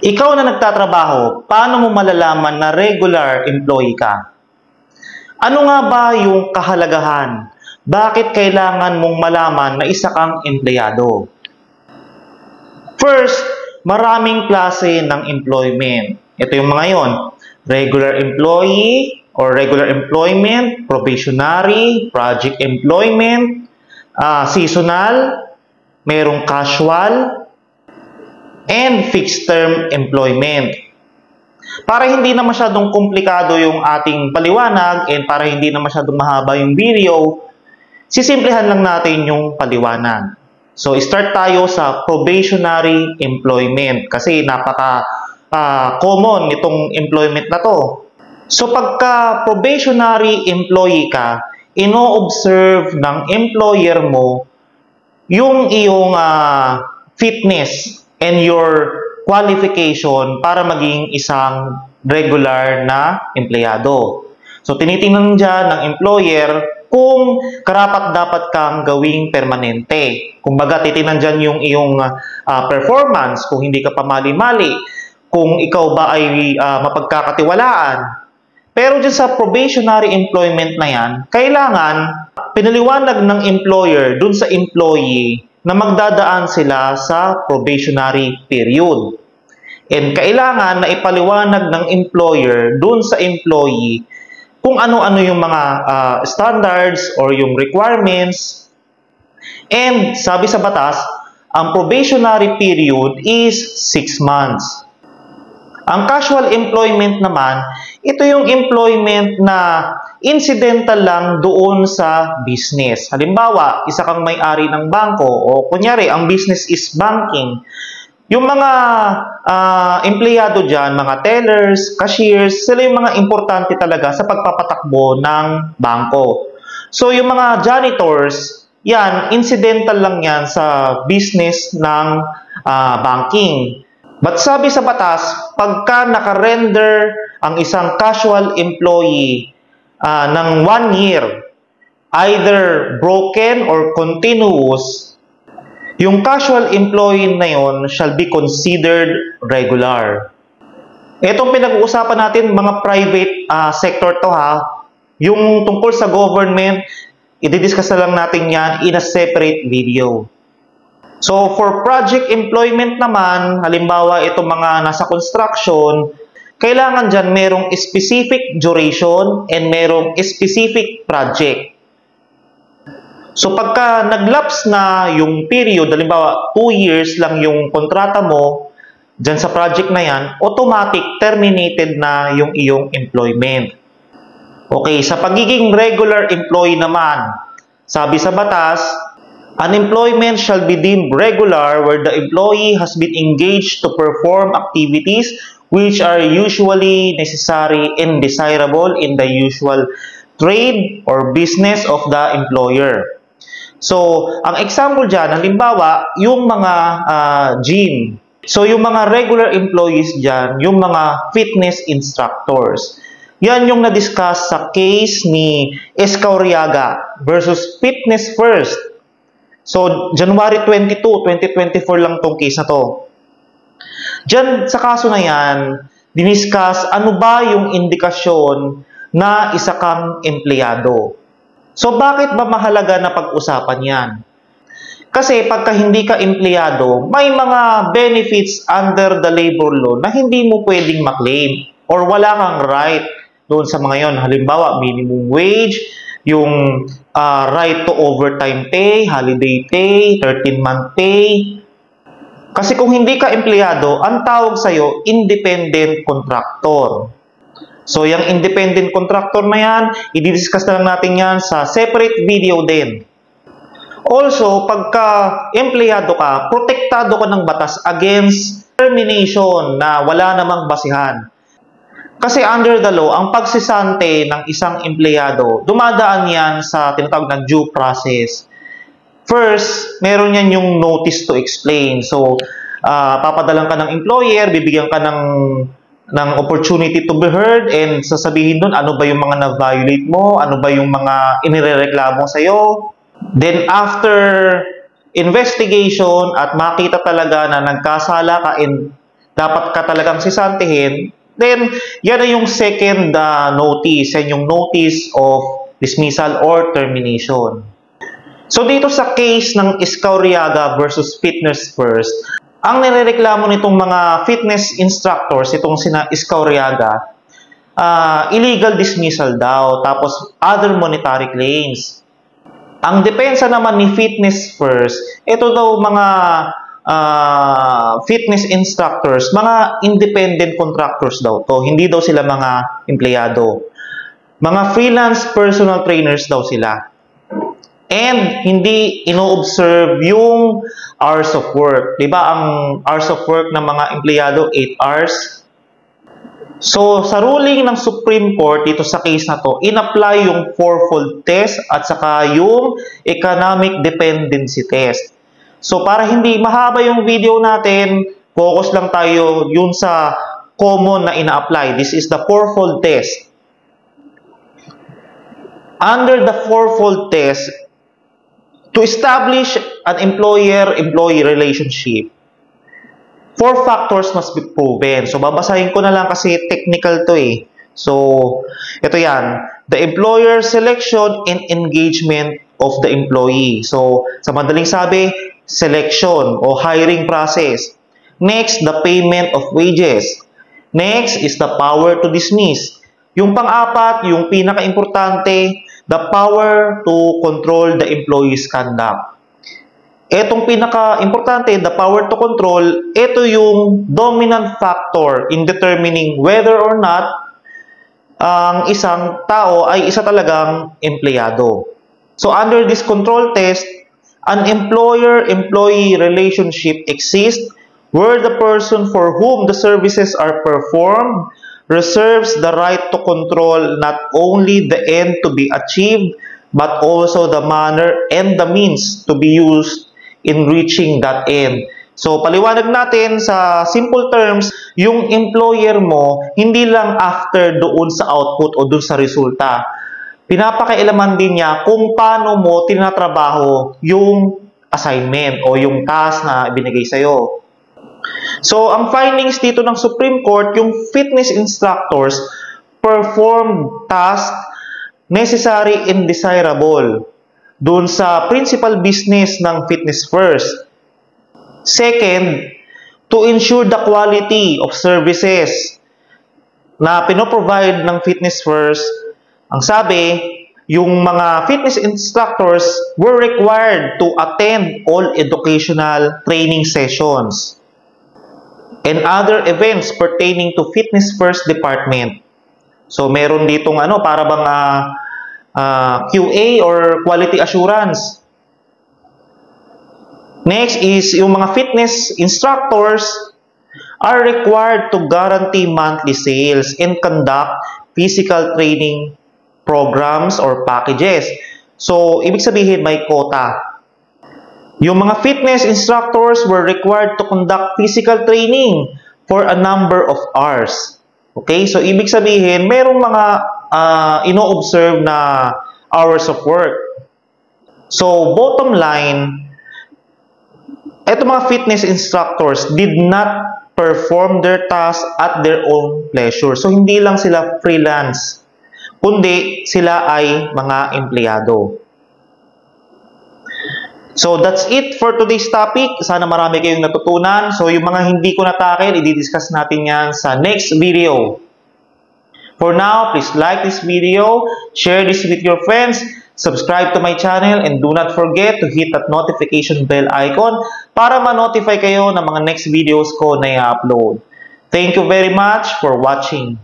Ikaw na nagtatrabaho, paano mo malalaman na regular employee ka? Ano nga ba yung kahalagahan? Bakit kailangan mong malaman na isa kang empleyado? First, maraming klase ng employment. Ito yung mga yon: regular employee or regular employment, probationary, project employment, seasonal, merong casual, and fixed-term employment. Para hindi na masyadong komplikado yung ating paliwanag and para hindi na masyadong mahaba yung video, sisimplihan lang natin yung paliwanag. So, start tayo sa probationary employment kasi napaka-common itong employment na to. So, pagka probationary employee ka, ino-observe ng employer mo yung iyong fitness and your qualification para maging isang regular na empleyado. So, tinitingnan dyan ng employer kung karapat-dapat kang gawing permanente. Kumbaga, titingnan dyan yung iyong performance, kung hindi ka pamali-mali, kung ikaw ba ay mapagkakatiwalaan. Pero dyan sa probationary employment na yan, kailangan pinaliwanag ng employer dun sa employee na magdadaan sila sa probationary period. And kailangan na ipaliwanag ng employer dun sa employee kung ano-ano yung mga standards or yung requirements. And sabi sa batas, ang probationary period is 6 months. Ang casual employment naman, ito yung employment na incidental lang doon sa business. Halimbawa, isa kang may-ari ng bangko o kunyari, ang business is banking. Yung mga empleyado dyan, mga tellers, cashiers, sila yung mga importante talaga sa pagpapatakbo ng bangko. So, yung mga janitors, yan, incidental lang yan sa business ng banking. But sabi sa batas, pagka nakarender ang isang casual employee ng 1 year, either broken or continuous, yung casual employee na yon shall be considered regular. Itong pinag-uusapan natin, mga private sector to ha. Yung tungkol sa government, i-discuss na lang natin yan in a separate video. So, for project employment naman, halimbawa itong mga nasa construction, kailangan dyan merong specific duration and merong specific project. So, pagka nag-lapse na yung period, halimbawa 2 years lang yung kontrata mo dyan sa project na yan, automatic terminated na yung iyong employment. Okay, sa pagiging regular employee naman, sabi sa batas, unemployment shall be deemed regular where the employee has been engaged to perform activities which are usually necessary and desirable in the usual trade or business of the employer. So, ang example dyan, halimbawa, yung mga gym. So, yung mga regular employees dyan, yung mga fitness instructors. Yan yung na-discuss sa case ni Escauriaga versus Fitness First. So, January 22, 2024 lang tong case na to. Diyan sa kaso na yan, diniscuss ano ba yung indikasyon na isa kang empleyado. So, bakit ba mahalaga na pag-usapan yan? Kasi pagka hindi ka empleyado, may mga benefits under the labor law na hindi mo pwedeng maklaim or wala kang right doon sa mga yon. Halimbawa, minimum wage, yung right to overtime pay, holiday pay, 13-month pay. Kasi kung hindi ka empleyado, ang tawag sa'yo, independent contractor. So, yung independent contractor na yan, i-discuss na lang natin yan sa separate video din. Also, pagka empleyado ka, protektado ka ng batas against termination na wala namang basihan. Kasi under the law, ang pagsisante ng isang empleyado, dumadaan yan sa tinatawag na due process. First, meron yan yung notice to explain. So, papadalan ka ng employer, bibigyan ka ng opportunity to be heard, and sasabihin dun ano ba yung mga na-violate mo, ano ba yung mga inirereklamo sa'yo. Then, after investigation at makita talaga na nagkasala ka and dapat ka talagang sisantihin, then yan ay yung second notice, yan yung notice of dismissal or termination. So dito sa case ng Escauriaga versus Fitness First, ang nirereklamo nitong mga fitness instructors, itong sina Escauriaga, illegal dismissal daw, tapos other monetary claims. Ang depensa naman ni Fitness First, ito daw mga fitness instructors, mga independent contractors daw to, hindi daw sila mga empleyado. Mga freelance personal trainers daw sila. And hindi ino-observe yung hours of work. Diba ang hours of work ng mga empleyado, 8 hours? So, sa ruling ng Supreme Court dito sa case na to, in-apply yung fourfold test at saka yung economic dependency test. So, para hindi mahaba yung video natin, focus lang tayo yun sa common na ina-apply. This is the fourfold test. Under the fourfold test, to establish an employer-employee relationship, 4 factors must be proven. So, babasahin ko na lang kasi technical to eh. So, ito yan. The employer selection and engagement of the employee. So, sa madaling sabi, selection o hiring process. Next, the payment of wages. Next is the power to dismiss. Yung pang-apat, yung pinaka-importante, the power to control the employee's conduct. Etong pinaka-importante, the power to control, ito yung dominant factor in determining whether or not ang isang tao ay isa talagang empleyado. So, under this control test, an employer-employee relationship exists where the person for whom the services are performed reserves the right to control not only the end to be achieved, but also the manner and the means to be used in reaching that end. So, paliwanag natin sa simple terms, yung employer mo, hindi lang after doon sa output o doon sa resulta. Pinapakailaman din niya kung paano mo tinatrabaho yung assignment o yung task na binigay sa'yo. So, ang findings dito ng Supreme Court, yung fitness instructors perform tasks necessary and desirable doon sa principal business ng Fitness First. Second, to ensure the quality of services na pinoprovide ng Fitness First, ang sabi, yung mga fitness instructors were required to attend all educational training sessions and other events pertaining to Fitness First department. So, meron ditong para bang QA or quality assurance. Next is yung mga fitness instructors are required to guarantee monthly sales and conduct physical training programs or packages. So, ibig sabihin may quota. Yung mga fitness instructors were required to conduct physical training for a number of hours. Okay? So, ibig sabihin, merong mga ino-observe na hours of work. So, bottom line, eto mga fitness instructors did not perform their tasks at their own pleasure. So, hindi lang sila freelance, kundi sila ay mga empleyado. So, that's it for today's topic. Sana marami kayong natutunan. So, yung mga hindi ko natakil, i-discuss natin yan sa next video. For now, please like this video, share this with your friends, subscribe to my channel, and do not forget to hit that notification bell icon para ma-notify kayo ng mga next videos ko na i-upload. Thank you very much for watching.